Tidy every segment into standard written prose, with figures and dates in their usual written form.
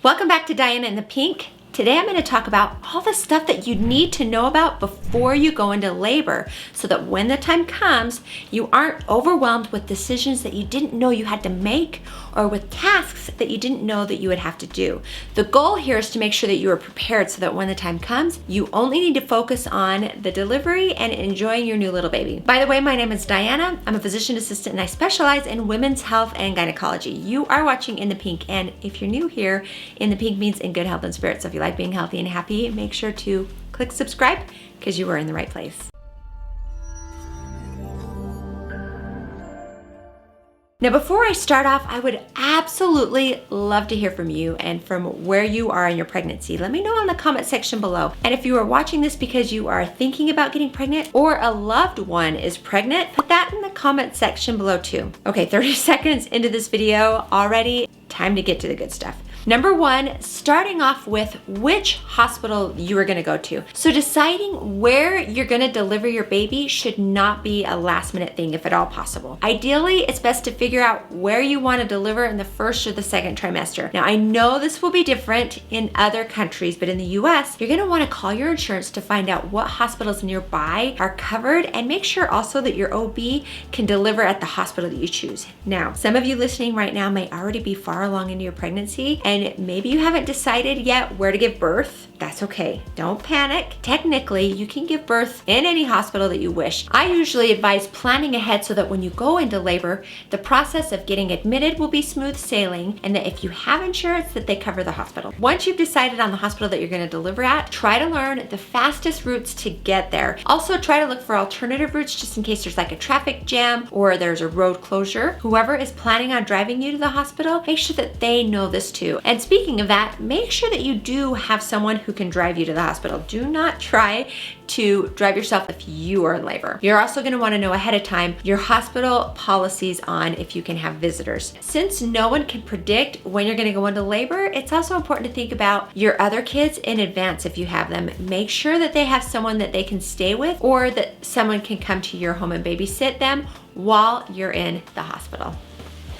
Welcome back to Diana in the Pink. Today I'm going to talk about all the stuff that you need to know about before you go into labor so that when the time comes, you aren't overwhelmed with decisions that you didn't know you had to make or with tasks that you didn't know that you would have to do. The goal here is to make sure that you are prepared so that when the time comes, you only need to focus on the delivery and enjoying your new little baby. By the way, my name is Diana. I'm a physician assistant and I specialize in women's health and gynecology. You are watching In the Pink, and if you're new here, In the Pink means in good health and spirits. So if you like being healthy and happy, make sure to click subscribe because you are in the right place. Now, before I start off, I would absolutely love to hear from you and from where you are in your pregnancy. Let me know in the comment section below. And if you are watching this because you are thinking about getting pregnant or a loved one is pregnant, put that in the comment section below too. Okay, 30 seconds into this video already, time to get to the good stuff. Number one, starting off with which hospital you are gonna go to. So deciding where you're gonna deliver your baby should not be a last minute thing if at all possible. Ideally, it's best to figure out where you wanna deliver in the first or the second trimester. Now, I know this will be different in other countries, but in the US, you're gonna wanna call your insurance to find out what hospitals nearby are covered and make sure also that your OB can deliver at the hospital that you choose. Now, some of you listening right now may already be far along into your pregnancy and maybe you haven't decided yet where to give birth. That's okay. Don't panic. Technically, you can give birth in any hospital that you wish. I usually advise planning ahead so that when you go into labor, the process of getting admitted will be smooth sailing, and that if you have insurance, that they cover the hospital. Once you've decided on the hospital that you're going to deliver at, try to learn the fastest routes to get there. Also, try to look for alternative routes just in case there's like a traffic jam or there's a road closure. Whoever is planning on driving you to the hospital, make sure that they know this too. And speaking of that, make sure that you do have someone who can drive you to the hospital. Do not try to drive yourself if you are in labor. You're also going to want to know ahead of time your hospital policies on if you can have visitors. Since no one can predict when you're going to go into labor, it's also important to think about your other kids in advance if you have them. Make sure that they have someone that they can stay with or that someone can come to your home and babysit them while you're in the hospital.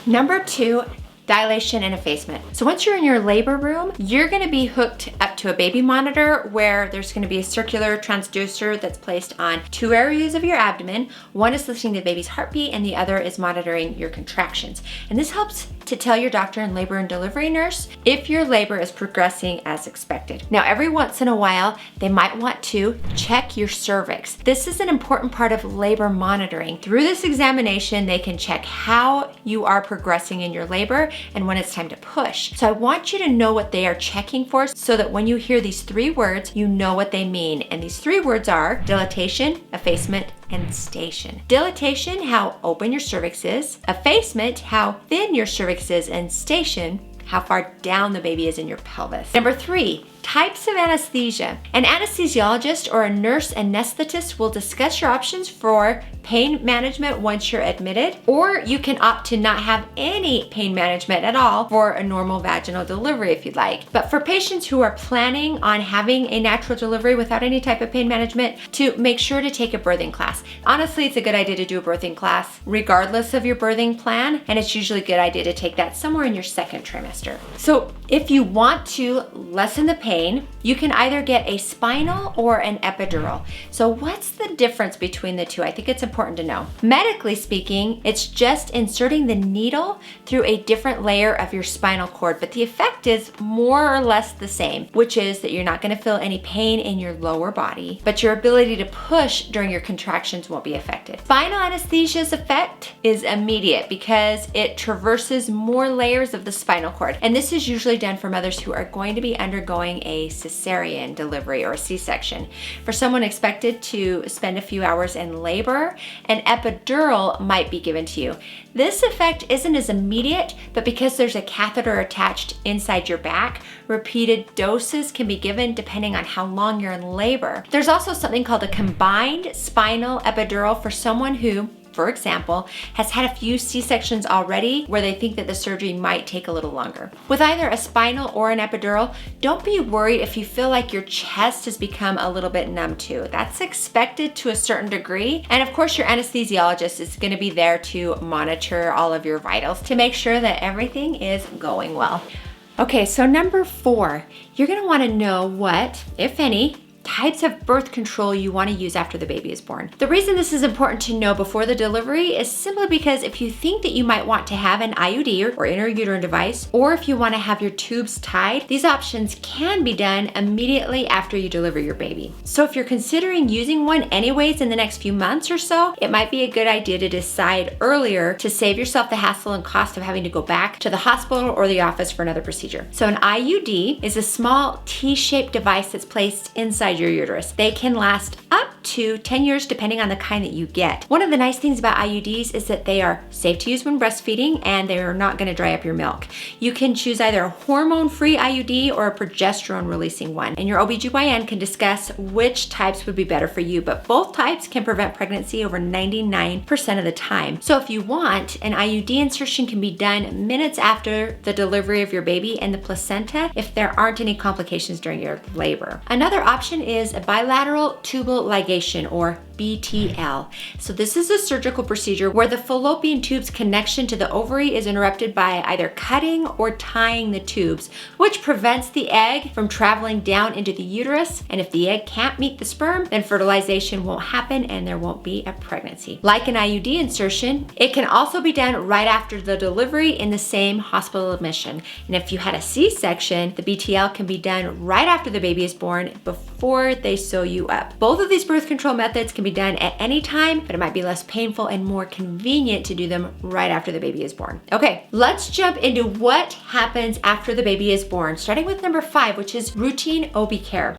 Number two, dilation and effacement. So once you're in your labor room, you're gonna be hooked up to a baby monitor where there's gonna be a circular transducer that's placed on two areas of your abdomen. One is listening to the baby's heartbeat and the other is monitoring your contractions. And this helps to tell your doctor and labor and delivery nurse if your labor is progressing as expected. Now, every once in a while, they might want to check your cervix. This is an important part of labor monitoring. Through this examination, they can check how you are progressing in your labor and when it's time to push. So I want you to know what they are checking for so that when you hear these three words, you know what they mean. And these three words are dilatation, effacement, and station. Dilatation, how open your cervix is. Effacement, how thin your cervix is. And station, how far down the baby is in your pelvis. Number three, types of anesthesia. An anesthesiologist or a nurse anesthetist will discuss your options for pain management once you're admitted, or you can opt to not have any pain management at all for a normal vaginal delivery if you'd like. But for patients who are planning on having a natural delivery without any type of pain management, to make sure to take a birthing class. Honestly, it's a good idea to do a birthing class regardless of your birthing plan, and it's usually a good idea to take that somewhere in your second trimester. So if you want to lessen the pain, you can either get a spinal or an epidural. So what's the difference between the two? I think it's important to know. Medically speaking, it's just inserting the needle through a different layer of your spinal cord, but the effect is more or less the same, which is that you're not going to feel any pain in your lower body, but your ability to push during your contractions won't be affected. Spinal anesthesia's effect is immediate because it traverses more layers of the spinal cord, and this is usually done for mothers who are going to be undergoing a cesarean delivery or a C-section. For someone expected to spend a few hours in labor, an epidural might be given to you. This effect isn't as immediate, but because there's a catheter attached inside your back, repeated doses can be given depending on how long you're in labor. There's also something called a combined spinal epidural for someone who, for example, has had a few C-sections already where they think that the surgery might take a little longer. With either a spinal or an epidural, don't be worried if you feel like your chest has become a little bit numb too. That's expected to a certain degree. And of course, your anesthesiologist is going to be there to monitor all of your vitals to make sure that everything is going well. Okay, so number 4, you're gonna wanna know what, if any, types of birth control you want to use after the baby is born. The reason this is important to know before the delivery is simply because if you think that you might want to have an IUD or intrauterine device, or if you want to have your tubes tied, these options can be done immediately after you deliver your baby. So if you're considering using one anyways in the next few months or so, it might be a good idea to decide earlier to save yourself the hassle and cost of having to go back to the hospital or the office for another procedure. So an IUD is a small T-shaped device that's placed inside your uterus. They can last up to 10 years depending on the kind that you get. One of the nice things about IUDs is that they are safe to use when breastfeeding and they are not going to dry up your milk. You can choose either a hormone-free IUD or a progesterone-releasing one, and your OBGYN can discuss which types would be better for you, but both types can prevent pregnancy over 99% of the time. So if you want, an IUD insertion can be done minutes after the delivery of your baby and the placenta if there aren't any complications during your labor. Another option is a bilateral tubal ligation, or BTL. So this is a surgical procedure where the fallopian tube's connection to the ovary is interrupted by either cutting or tying the tubes, which prevents the egg from traveling down into the uterus. And if the egg can't meet the sperm, then fertilization won't happen and there won't be a pregnancy. Like an IUD insertion, it can also be done right after the delivery in the same hospital admission. And if you had a C-section, the BTL can be done right after the baby is born before they sew you up. Both of these birth control methods can be done at any time, but it might be less painful and more convenient to do them right after the baby is born. Okay, let's jump into what happens after the baby is born, starting with number 5, which is routine OB care.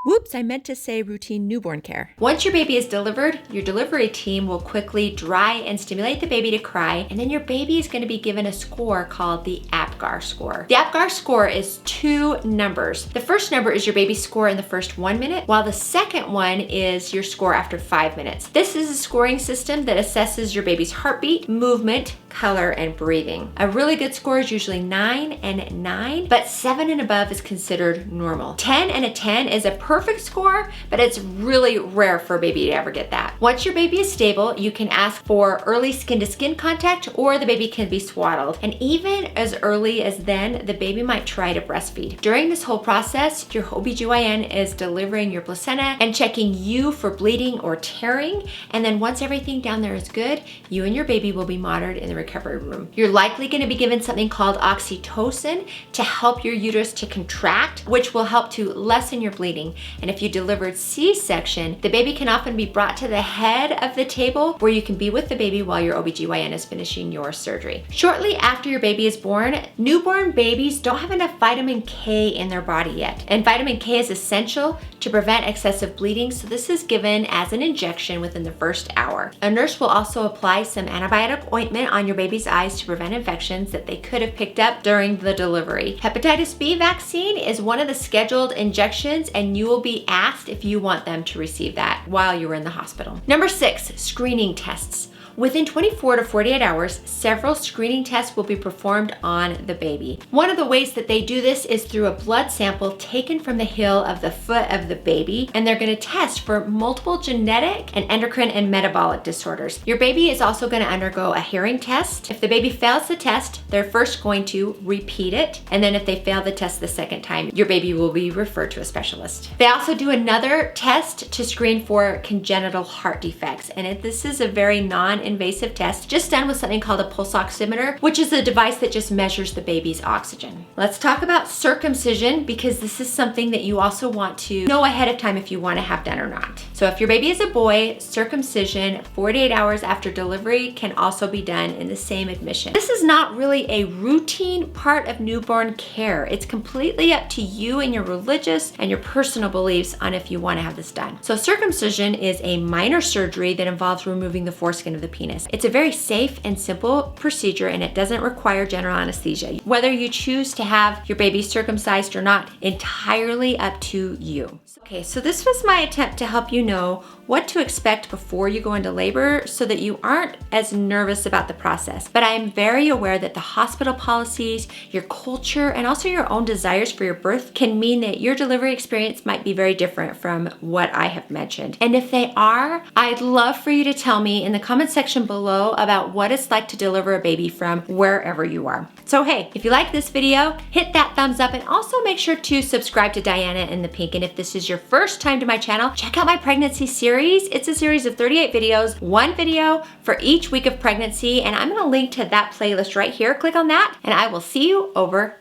Whoops, I meant to say routine newborn care. Once your baby is delivered, your delivery team will quickly dry and stimulate the baby to cry, and then your baby is going to be given a score called the APGAR score. The APGAR score is 2 numbers. The first number is your baby's score in the first 1 minute, while the second one is your score after 5 minutes. This is a scoring system that assesses your baby's heartbeat, movement, color, and breathing. A really good score is usually 9 and 9, but 7 and above is considered normal. 10 and a 10 is a perfect score, but it's really rare for a baby to ever get that. Once your baby is stable, you can ask for early skin-to-skin contact, or the baby can be swaddled. And even as early as then, the baby might try to breastfeed. During this whole process, your OBGYN is delivering your placenta and checking you for bleeding or tearing. And then once everything down there is good, you and your baby will be monitored in the recovery room. You're likely going to be given something called oxytocin to help your uterus to contract, which will help to lessen your bleeding. And if you delivered C-section, the baby can often be brought to the head of the table where you can be with the baby while your OBGYN is finishing your surgery. Shortly after your baby is born, newborn babies don't have enough vitamin K in their body yet. And vitamin K is essential to prevent excessive bleeding, so this is given as an injection within the first hour. A nurse will also apply some antibiotic ointment on your baby's eyes to prevent infections that they could have picked up during the delivery. Hepatitis B vaccine is one of the scheduled injections, and you will be asked if you want them to receive that while you're in the hospital. Number 6, screening tests. Within 24 to 48 hours, several screening tests will be performed on the baby. One of the ways that they do this is through a blood sample taken from the heel of the foot of the baby, and they're going to test for multiple genetic and endocrine and metabolic disorders. Your baby is also going to undergo a hearing test. If the baby fails the test, they're first going to repeat it, and then if they fail the test the second time, your baby will be referred to a specialist. They also do another test to screen for congenital heart defects, and this is a very non-invasive test just done with something called a pulse oximeter, which is a device that just measures the baby's oxygen. Let's talk about circumcision, because this is something that you also want to know ahead of time if you want to have done or not. So if your baby is a boy, circumcision 48 hours after delivery can also be done in the same admission. This is not really a routine part of newborn care. It's completely up to you and your religious and your personal beliefs on if you want to have this done. So circumcision is a minor surgery that involves removing the foreskin of the penis. It's a very safe and simple procedure, and it doesn't require general anesthesia. Whether you choose to have your baby circumcised or not, entirely up to you. Okay, so this was my attempt to help you know what to expect before you go into labor so that you aren't as nervous about the process. But I am very aware that the hospital policies, your culture, and also your own desires for your birth can mean that your delivery experience might be very different from what I have mentioned. And if they are, I'd love for you to tell me in the comment section below about what it's like to deliver a baby from wherever you are. So hey, if you like this video, hit that thumbs up and also make sure to subscribe to Diana in the Pink. And if this is your first time to my channel, check out my pregnancy series. It's a series of 38 videos, one video for each week of pregnancy. And I'm gonna link to that playlist right here. Click on that and I will see you over